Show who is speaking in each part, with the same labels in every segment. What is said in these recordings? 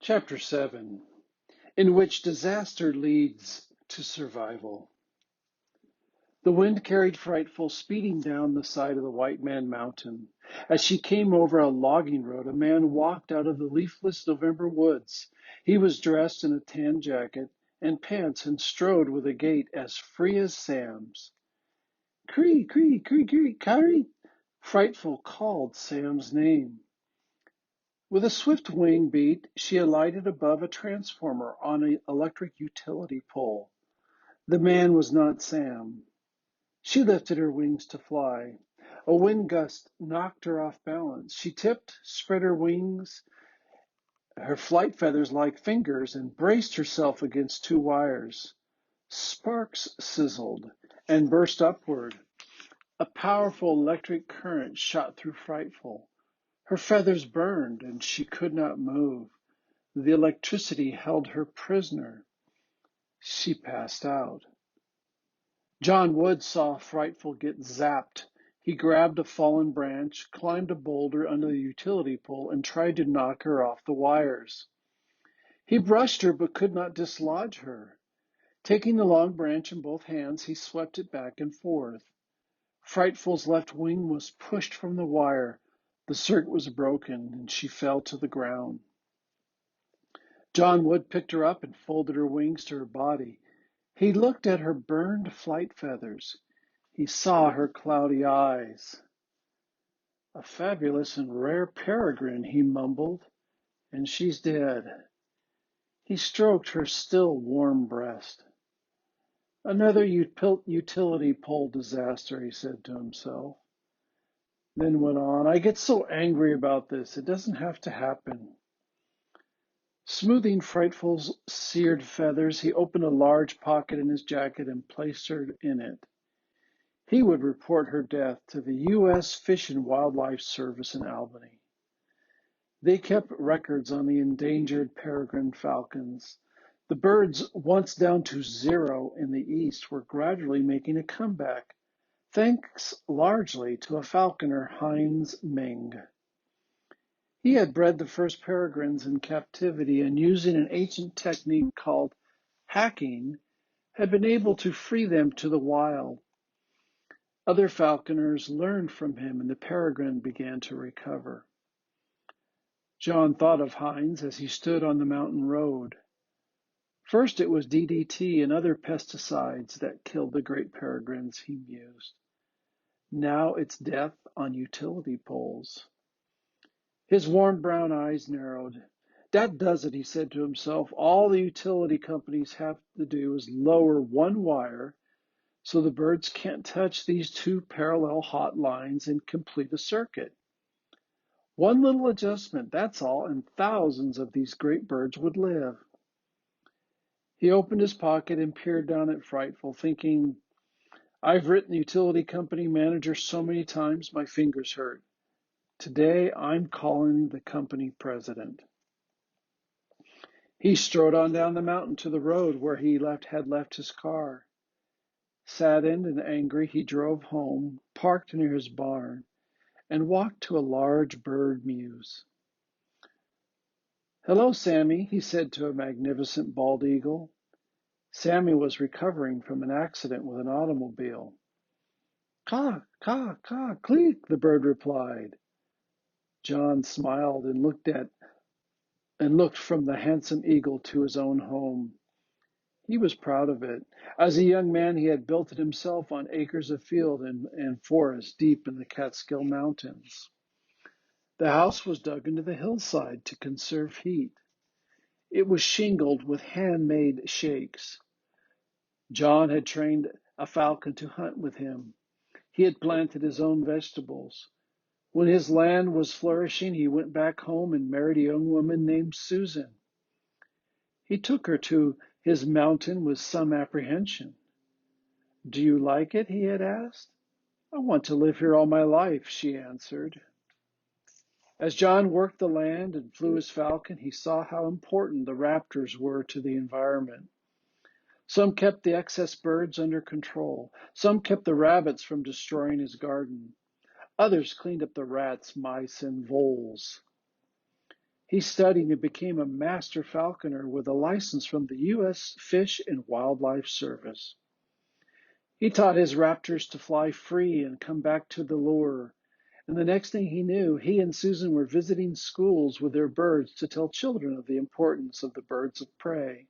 Speaker 1: Chapter 7, in which disaster leads to survival. The wind carried Frightful speeding down the side of the White Man Mountain. As she came over a logging road, a man walked out of the leafless November woods. He was dressed in a tan jacket and pants and strode with a gait as free as Sam's. Cree, cree, cree, cree, curry! Frightful called Sam's name. With a swift wing beat, she alighted above a transformer on an electric utility pole. The man was not Sam. She lifted her wings to fly. A wind gust knocked her off balance. She tipped, spread her wings, her flight feathers like fingers, and braced herself against two wires. Sparks sizzled and burst upward. A powerful electric current shot through Frightful. Her feathers burned, and she could not move. The electricity held her prisoner. She passed out. John Wood saw Frightful get zapped. He grabbed a fallen branch, climbed a boulder under the utility pole, and tried to knock her off the wires. He brushed her but could not dislodge her. Taking the long branch in both hands, he swept it back and forth. Frightful's left wing was pushed from the wire. The circuit was broken, and she fell to the ground. John Wood picked her up and folded her wings to her body. He looked at her burned flight feathers. He saw her cloudy eyes. A fabulous and rare peregrine, he mumbled, and she's dead. He stroked her still warm breast. Another utility pole disaster, he said to himself. Then went on, I get so angry about this. It doesn't have to happen. Smoothing Frightful's seared feathers, he opened a large pocket in his jacket and placed her in it. He would report her death to the U.S. Fish and Wildlife Service in Albany. They kept records on the endangered peregrine falcons. The birds, once down to 0 in the east, were gradually making a comeback, thanks largely to a falconer, Heinz Ming. He had bred the first peregrines in captivity and, using an ancient technique called hacking, had been able to free them to the wild. Other falconers learned from him, and the peregrine began to recover. John thought of Heinz as he stood on the mountain road. First it was DDT and other pesticides that killed the great peregrines, he mused. Now it's death on utility poles. His warm brown eyes narrowed. That does it, he said to himself. All the utility companies have to do is lower one wire so the birds can't touch these two parallel hot lines and complete a circuit. One little adjustment, that's all, and thousands of these great birds would live. He opened his pocket and peered down at Frightful, thinking, I've written the utility company manager so many times my fingers hurt. Today I'm calling the company president. He strode on down the mountain to the road where he had left his car. Saddened and angry, he drove home, parked near his barn, and walked to a large bird mews. Hello, Sammy, he said to a magnificent bald eagle. Sammy was recovering from an accident with an automobile. Caw, caw, caw, cleek, the bird replied. John smiled and looked from the handsome eagle to his own home. He was proud of it. As a young man, he had built it himself on acres of field and forest deep in the Catskill Mountains. The house was dug into the hillside to conserve heat. It was shingled with handmade shakes. John had trained a falcon to hunt with him. He had planted his own vegetables. When his land was flourishing, he went back home and married a young woman named Susan. He took her to his mountain with some apprehension. Do you like it? He had asked. I want to live here all my life, she answered. As John worked the land and flew his falcon, he saw how important the raptors were to the environment. Some kept the excess birds under control. Some kept the rabbits from destroying his garden. Others cleaned up the rats, mice, and voles. He studied and became a master falconer with a license from the U.S. Fish and Wildlife Service. He taught his raptors to fly free and come back to the lure. And the next thing he knew, he and Susan were visiting schools with their birds to tell children of the importance of the birds of prey.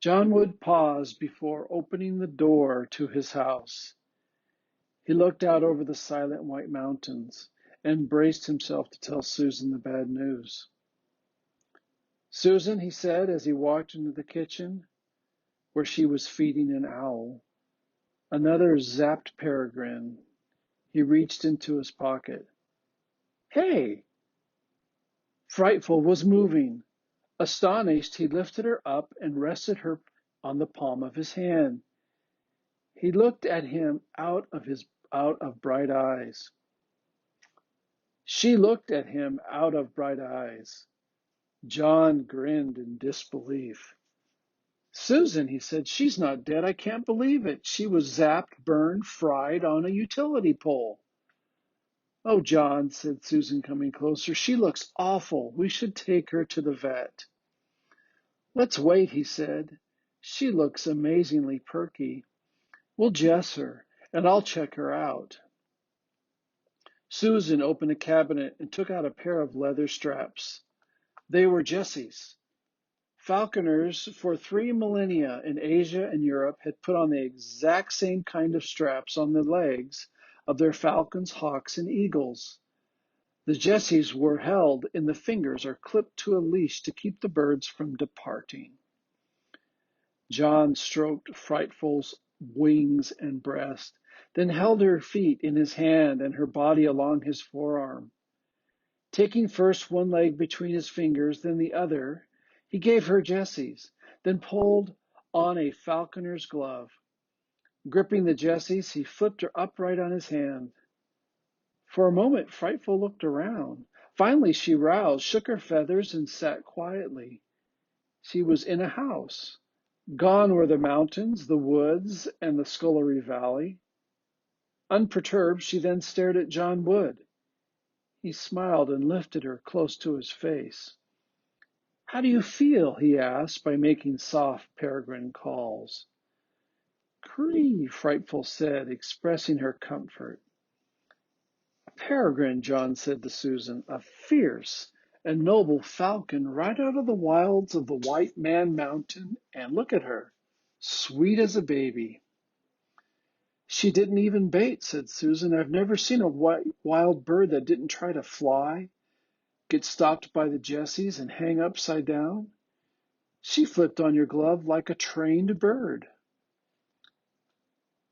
Speaker 1: John Wood paused before opening the door to his house. He looked out over the silent white mountains and braced himself to tell Susan the bad news. Susan, he said as he walked into the kitchen, where she was feeding an owl. Another zapped peregrine. He reached into his pocket. Hey! Frightful was moving. Astonished, he lifted her up and rested her on the palm of his hand. He looked at him out of bright eyes. She looked at him out of bright eyes. John grinned in disbelief. Susan, he said, she's not dead. I can't believe it. She was zapped, burned, fried on a utility pole. Oh, John, said Susan, coming closer, she looks awful. We should take her to the vet. Let's wait, he said. She looks amazingly perky. We'll dress her, and I'll check her out. Susan opened a cabinet and took out a pair of leather straps. They were Jessie's. Falconers for 3 millennia in Asia and Europe had put on the exact same kind of straps on the legs of their falcons, hawks, and eagles. The Jessies were held in the fingers or clipped to a leash to keep the birds from departing. John stroked Frightful's wings and breast, then held her feet in his hand and her body along his forearm. Taking first one leg between his fingers, then the other, he gave her Jessie's, then pulled on a falconer's glove. Gripping the Jessie's, he flipped her upright on his hand. For a moment, Frightful looked around. Finally, she roused, shook her feathers, and sat quietly. She was in a house. Gone were the mountains, the woods, and the Scullery Valley. Unperturbed, she then stared at John Wood. He smiled and lifted her close to his face. How do you feel? He asked by making soft peregrine calls. Cree, Frightful said, expressing her comfort. A peregrine, John said to Susan, a fierce and noble falcon right out of the wilds of the White Man Mountain, and look at her, sweet as a baby. She didn't even bait, said Susan. I've never seen a wild bird that didn't try to fly, get stopped by the Jessies, and hang upside down. She flipped on your glove like a trained bird.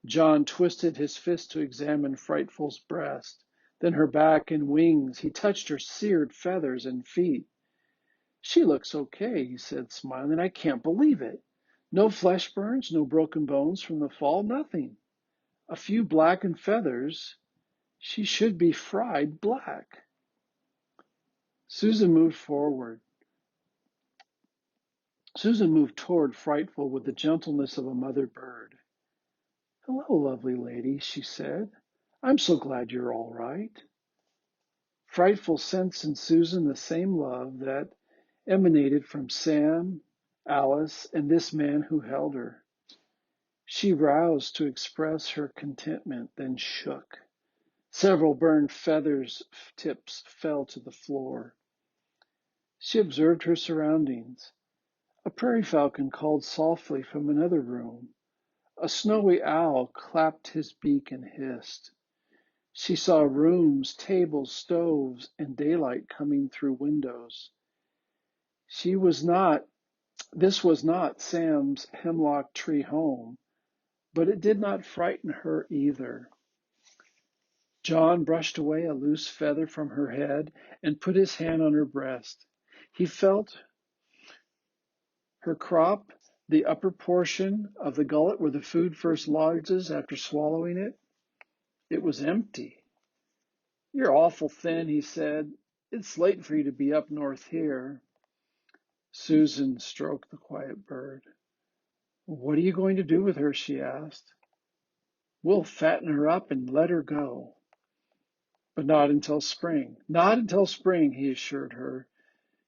Speaker 1: John twisted his fist to examine Frightful's breast, then her back and wings. He touched her seared feathers and feet. She looks okay, he said, smiling. I can't believe it. No flesh burns, no broken bones from the fall, nothing. A few blackened feathers. She should be fried black. Susan moved toward Frightful with the gentleness of a mother bird. Hello, lovely lady, she said. I'm so glad you're all right. Frightful sensed in Susan the same love that emanated from Sam, Alice, and this man who held her. She roused to express her contentment, then shook. Several burned feathers tips fell to the floor. She observed her surroundings. A prairie falcon called softly from another room. A snowy owl clapped his beak and hissed. She saw rooms, tables, stoves, and daylight coming through windows. This was not Sam's hemlock tree home, but it did not frighten her either. John brushed away a loose feather from her head and put his hand on her breast. He felt her crop, the upper portion of the gullet where the food first lodges after swallowing it. It was empty. You're awful thin, he said. It's late for you to be up north here. Susan stroked the quiet bird. What are you going to do with her? She asked. We'll fatten her up and let her go. But not until spring. Not until spring, he assured her.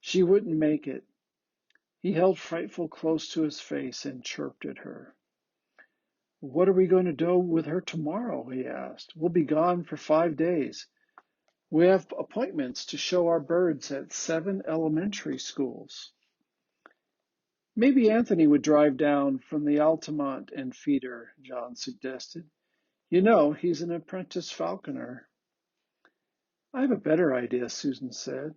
Speaker 1: She wouldn't make it. He held Frightful close to his face and chirped at her. What are we going to do with her tomorrow? He asked. We'll be gone for 5 days. We have appointments to show our birds at 7 elementary schools. Maybe Anthony would drive down from the Altamont and feed her, John suggested. You know, he's an apprentice falconer. I have a better idea, Susan said.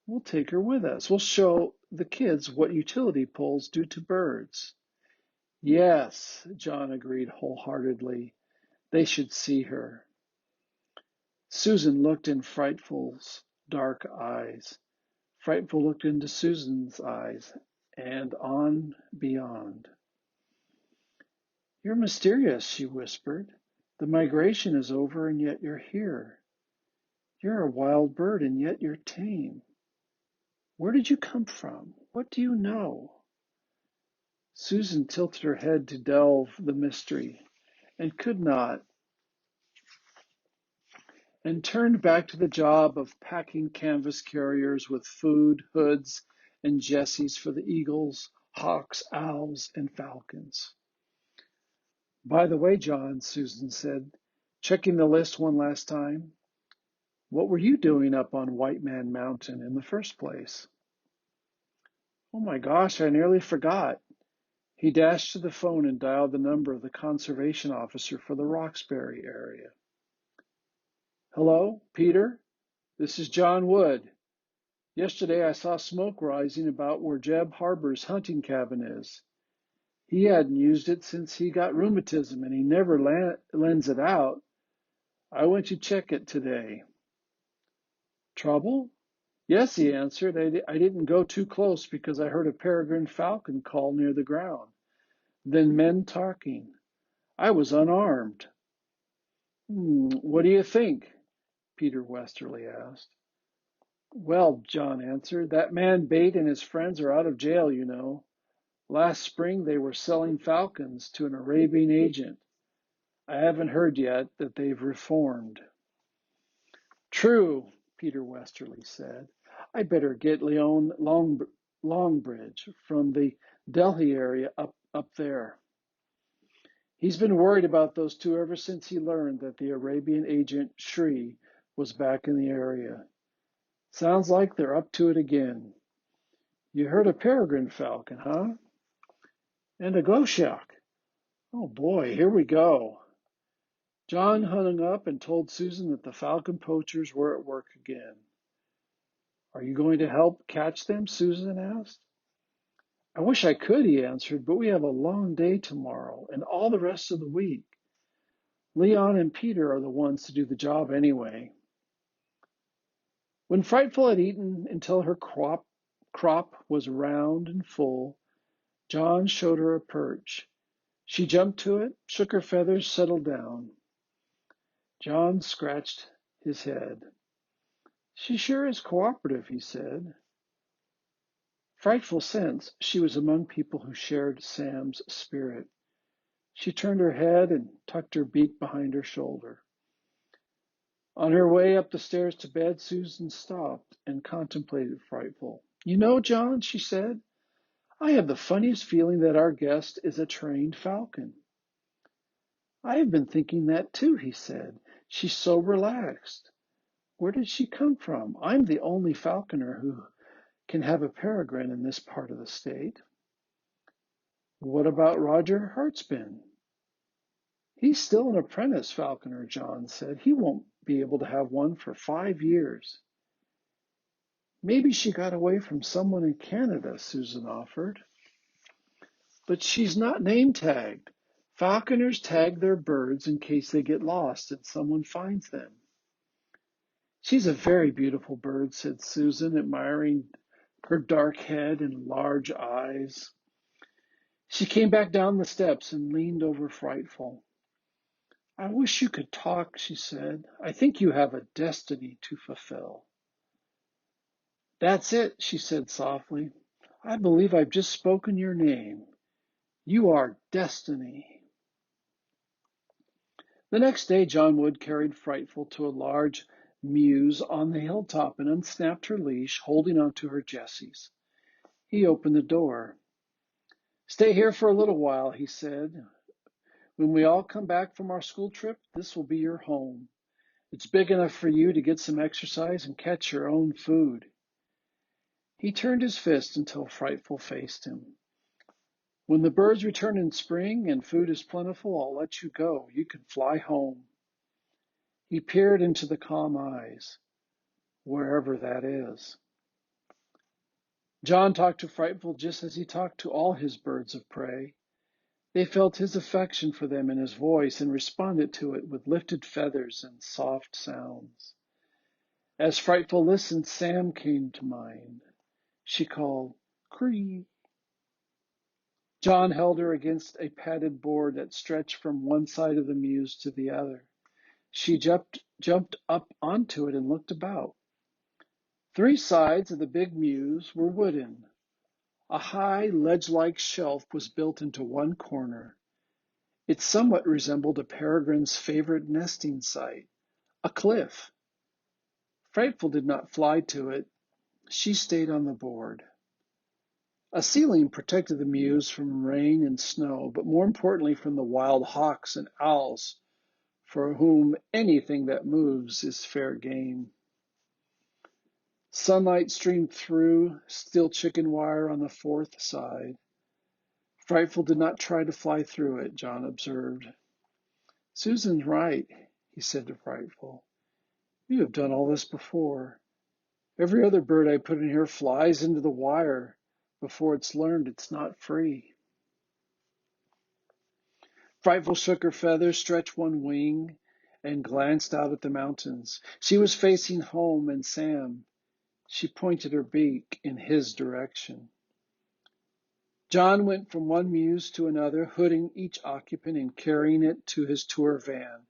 Speaker 1: We'll take her with us. We'll show the kids what utility poles do to birds. Yes, John agreed wholeheartedly. They should see her. Susan looked in Frightful's dark eyes. Frightful looked into Susan's eyes and on beyond. You're mysterious, she whispered. The migration is over and yet you're here. You're a wild bird and yet you're tame. Where did you come from? What do you know? Susan tilted her head to delve the mystery and could not, and turned back to the job of packing canvas carriers with food, hoods, and jesses for the eagles, hawks, owls, and falcons. By the way, John, Susan said, checking the list one last time, what were you doing up on White Man Mountain in the first place? Oh my gosh, I nearly forgot. He dashed to the phone and dialed the number of the conservation officer for the Roxbury area. Hello, Peter? This is John Wood. Yesterday I saw smoke rising about where Jeb Harbor's hunting cabin is. He hadn't used it since he got rheumatism and he never lends it out. I went to check it today. Trouble? Yes, he answered. I didn't go too close because I heard a peregrine falcon call near the ground. Then men talking. I was unarmed. What do you think? Peter Westerly asked. Well, John answered, that man Bate and his friends are out of jail, you know. Last spring they were selling falcons to an Arabian agent. I haven't heard yet that they've reformed. True, Peter Westerly said. I better get Leon Longbridge from the Delhi area up there. He's been worried about those two ever since he learned that the Arabian agent Shri was back in the area. Sounds like they're up to it again. You heard a peregrine falcon, huh? And a goshawk. Oh boy, here we go. John hung up and told Susan that the falcon poachers were at work again. Are you going to help catch them? Susan asked. I wish I could, he answered, but we have a long day tomorrow and all the rest of the week. Leon and Peter are the ones to do the job anyway. When Frightful had eaten until her crop was round and full, John showed her a perch. She jumped to it, shook her feathers, settled down. John scratched his head. She sure is cooperative, he said. Frightful sensed she was among people who shared Sam's spirit. She turned her head and tucked her beak behind her shoulder. On her way up the stairs to bed, Susan stopped and contemplated Frightful. You know, John, she said, I have the funniest feeling that our guest is a trained falcon. I have been thinking that too, he said. She's so relaxed. Where did she come from? I'm the only falconer who can have a peregrine in this part of the state. What about Roger Hartspin? He's still an apprentice falconer, John said. He won't be able to have one for 5 years. Maybe she got away from someone in Canada, Susan offered. But she's not name tagged. Falconers tag their birds in case they get lost and someone finds them. She's a very beautiful bird, said Susan, admiring her dark head and large eyes. She came back down the steps and leaned over Frightful. I wish you could talk, she said. I think you have a destiny to fulfill. That's it, she said softly. I believe I've just spoken your name. You are Destiny. The next day, John Wood carried Frightful to a large mews on the hilltop and unsnapped her leash, holding onto her Jessies. He opened the door. "Stay here for a little while," he said. "When we all come back from our school trip, this will be your home. It's big enough for you to get some exercise and catch your own food." He turned his fist until Frightful faced him. "When the birds return in spring and food is plentiful, I'll let you go. You can fly home." He peered into the calm eyes, wherever that is. John talked to Frightful just as he talked to all his birds of prey. They felt his affection for them in his voice and responded to it with lifted feathers and soft sounds. As Frightful listened, Sam came to mind. She called, "Cree." John held her against a padded board that stretched from one side of the mews to the other. She jumped up onto it and looked about. 3 sides of the big mews were wooden. A high, ledge-like shelf was built into one corner. It somewhat resembled a peregrine's favorite nesting site, a cliff. Frightful did not fly to it. She stayed on the board. A ceiling protected the mews from rain and snow, but more importantly from the wild hawks and owls, for whom anything that moves is fair game. Sunlight streamed through steel chicken wire on the 4th side. Frightful did not try to fly through it, John observed. "Susan's right," he said to Frightful. "You have done all this before. Every other bird I put in here flies into the wire before it's learned it's not free." Frightful shook her feathers, stretched one wing, and glanced out at the mountains. She was facing home and Sam. She pointed her beak in his direction. John went from one mews to another, hooding each occupant and carrying it to his tour van.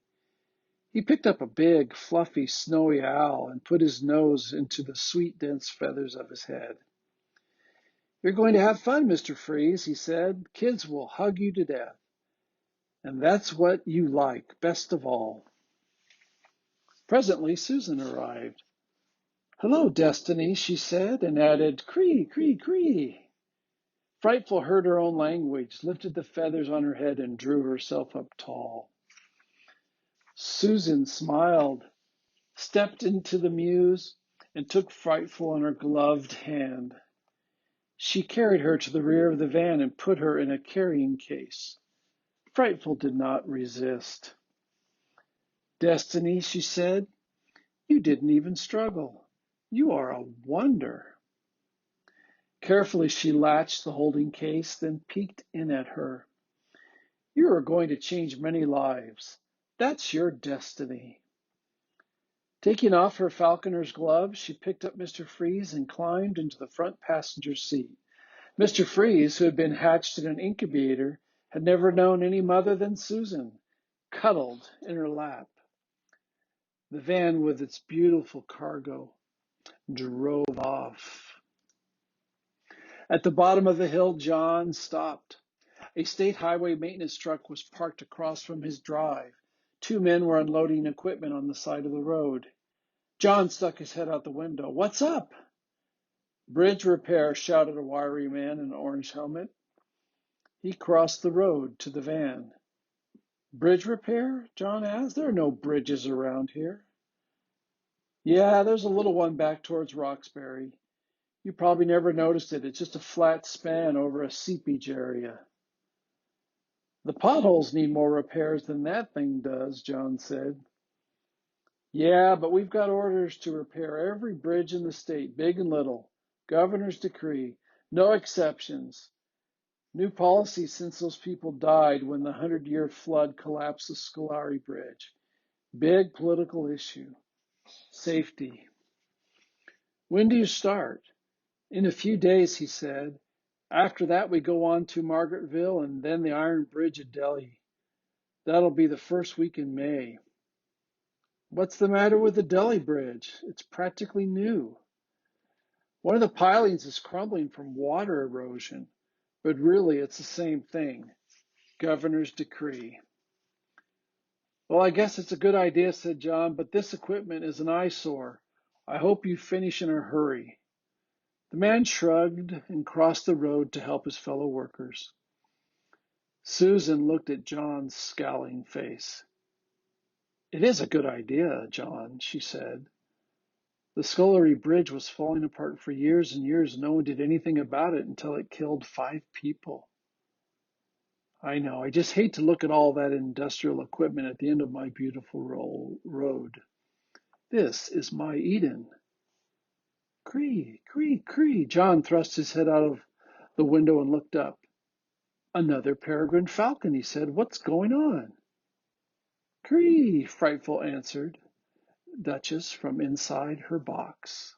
Speaker 1: He picked up a big, fluffy, snowy owl and put his nose into the sweet, dense feathers of his head. "You're going to have fun, Mr. Freeze," he said. "Kids will hug you to death. And that's what you like best of all." Presently, Susan arrived. "Hello, Destiny," she said, and added, "Cree, cree, cree." Frightful heard her own language, lifted the feathers on her head, and drew herself up tall. Susan smiled, stepped into the mews, and took Frightful on her gloved hand. She carried her to the rear of the van and put her in a carrying case. Frightful did not resist. "Destiny," she said, "you didn't even struggle. You are a wonder." Carefully she latched the holding case, then peeked in at her. "You are going to change many lives. That's your destiny." Taking off her falconer's gloves, she picked up Mr. Freeze and climbed into the front passenger seat. Mr. Freeze, who had been hatched in an incubator, had never known any mother than Susan, cuddled in her lap. The van with its beautiful cargo drove off. At the bottom of the hill, John stopped. A state highway maintenance truck was parked across from his drive. 2 men were unloading equipment on the side of the road. John stuck his head out the window. "What's up?" "Bridge repair," shouted a wiry man in an orange helmet. He crossed the road to the van. "Bridge repair?" John asked. "There are no bridges around here." "Yeah, there's a little one back towards Roxbury. You probably never noticed it. It's just a flat span over a seepage area." "The potholes need more repairs than that thing does," John said. "Yeah, but we've got orders to repair every bridge in the state, big and little. Governor's decree. No exceptions. New policy since those people died when the 100-year flood collapsed the Scolari Bridge. Big political issue. Safety." "When do you start?" "In a few days," he said. "After that, we go on to Margaretville and then the Iron Bridge at Delhi. That'll be the first week in May." "What's the matter with the Delhi Bridge? It's practically new." "One of the pilings is crumbling from water erosion, but really it's the same thing. Governor's decree." Well, I guess it's a good idea, said John, but this equipment is an eyesore. I hope you finish in a hurry. The man shrugged and crossed the road to help his fellow workers. Susan looked at John's scowling face. It is a good idea, John, she said. The Scullery Bridge was falling apart for years and years. No one did anything about it until it killed 5 people. I know. I just hate to look at all that industrial equipment at the end of my beautiful road. This is my Eden. Cree, cree, cree. John thrust his head out of the window and looked up. Another peregrine falcon, he said. What's going on? Cree, Frightful answered, Duchess from inside her box.